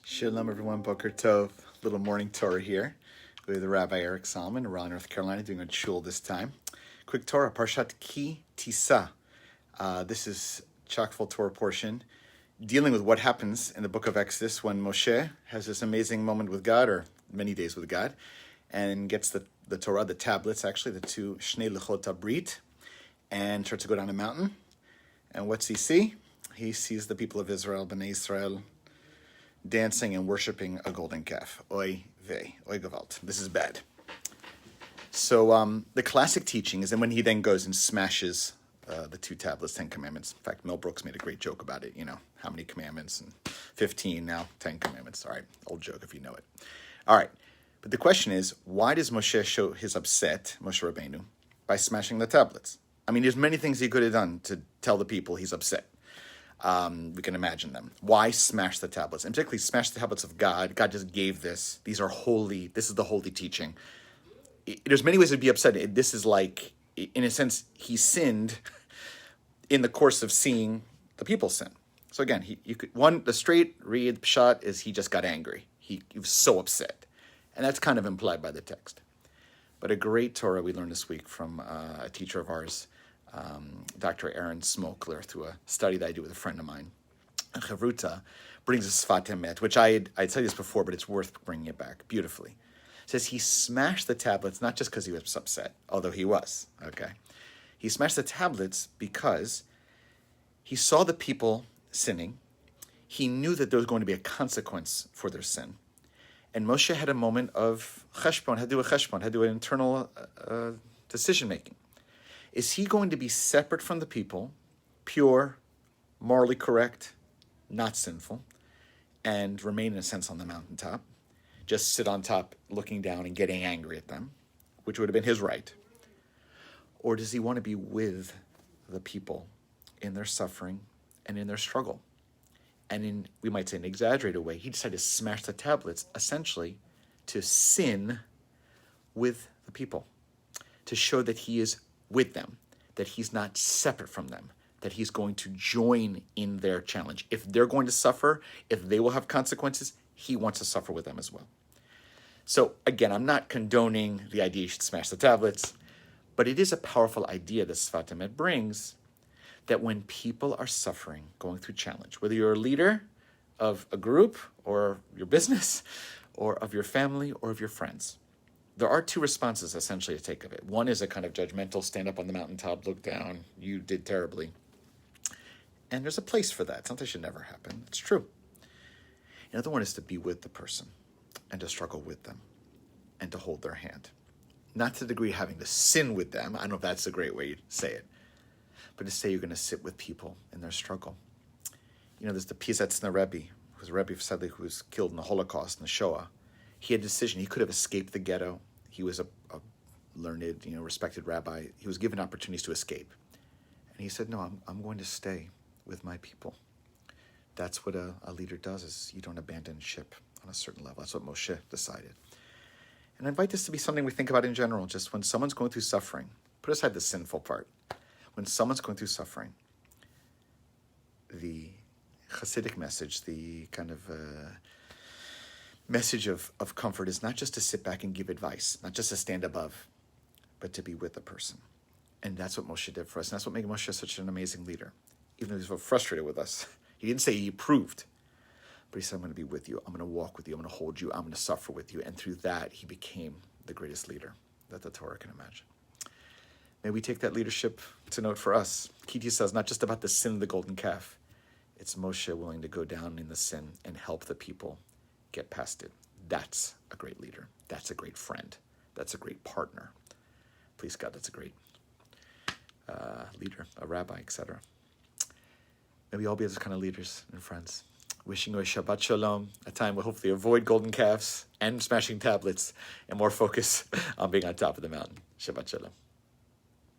Shalom, everyone. Boker Tov. Little morning Torah here with Rabbi Eric Solomon, Raleigh, North Carolina, doing a shul this time. Quick Torah, Parshat Ki Tisa. This is chock full Torah portion dealing with what happens in the book of Exodus when Moshe has this amazing moment with God, or many days with God, and gets the Torah, the tablets, actually, the two Shnei Luchot HaBrit, and starts to go down a mountain. And what's he see? He sees the people of Israel, Bnei Israel, dancing and worshiping a golden calf. Oy vey, oy gevalt. This is bad. So the classic teaching is that when he then goes and smashes the two tablets, 10 commandments. In fact, Mel Brooks made a great joke about it. You know, how many commandments? And 15, now 10 commandments. All right, old joke if you know it. All right, but the question is, why does Moshe show his upset, Moshe Rabbeinu, by smashing the tablets? I mean, there's many things he could have done to tell the people he's upset. We can imagine them. Why smash the tablets? And particularly smash the tablets of God. God just gave this. These are holy. This is the holy teaching. There's many ways to be upset. This is like, in a sense, he sinned in the course of seeing the people sin. So again, the straight read pshat is he just got angry. He was so upset. And that's kind of implied by the text. But a great Torah we learned this week from a teacher of ours, Dr. Aaron Smokler, through a study that I do with a friend of mine, Chavruta, brings a Sfat Emet, which I tell you this before, but it's worth bringing it back beautifully. It says he smashed the tablets, not just because he was upset, although he was, okay? He smashed the tablets because he saw the people sinning. He knew that there was going to be a consequence for their sin. And Moshe had a moment of cheshbon, had to do a cheshbon, had to do an internal decision-making. Is he going to be separate from the people, pure, morally correct, not sinful, and remain in a sense on the mountaintop, just sit on top looking down and getting angry at them, which would have been his right? Or does he want to be with the people in their suffering and in their struggle? And in, we might say, an exaggerated way, he decided to smash the tablets, essentially to sin with the people, to show that he is with them, that he's not separate from them, that he's going to join in their challenge. If they're going to suffer, if they will have consequences, he wants to suffer with them as well. So again, I'm not condoning the idea you should smash the tablets, but it is a powerful idea that Sfat Emet brings, that when people are suffering, going through challenge, whether you're a leader of a group or your business or of your family or of your friends, there are two responses essentially to take of it. One is a kind of judgmental, stand up on the mountaintop, look down, you did terribly. And there's a place for that. Something should never happen. It's true. Another one is to be with the person and to struggle with them and to hold their hand. Not to the degree of having to sin with them. I don't know if that's a great way to say it. But to say you're going to sit with people in their struggle. You know, there's the Piasetzner Rebbe, who's a Rebbe of Sedlik, who was killed in the Holocaust, in the Shoah. He had a decision. He could have escaped the ghetto. He was a learned, respected rabbi. He was given opportunities to escape. And he said, no, I'm going to stay with my people. That's what a leader does, is you don't abandon ship on a certain level. That's what Moshe decided. And I invite this to be something we think about in general, just when someone's going through suffering. Put aside the sinful part. When someone's going through suffering, the Hasidic message, the kind of message of comfort is not just to sit back and give advice, not just to stand above, but to be with the person. And that's what Moshe did for us. And that's what made Moshe such an amazing leader. Even though he was so frustrated with us. He didn't say he approved, but he said, I'm going to be with you. I'm going to walk with you. I'm going to hold you. I'm going to suffer with you. And through that, he became the greatest leader that the Torah can imagine. May we take that leadership to note for us. Ki Tisa is not just about the sin of the golden calf. It's Moshe willing to go down in the sin and help the people get past it. That's a great leader. That's a great friend. That's a great partner. Please God, that's a great leader, a rabbi, etc. May we all be those kind of leaders and friends. Wishing you a Shabbat Shalom, a time where hopefully avoid golden calves and smashing tablets and more focus on being on top of the mountain. Shabbat Shalom.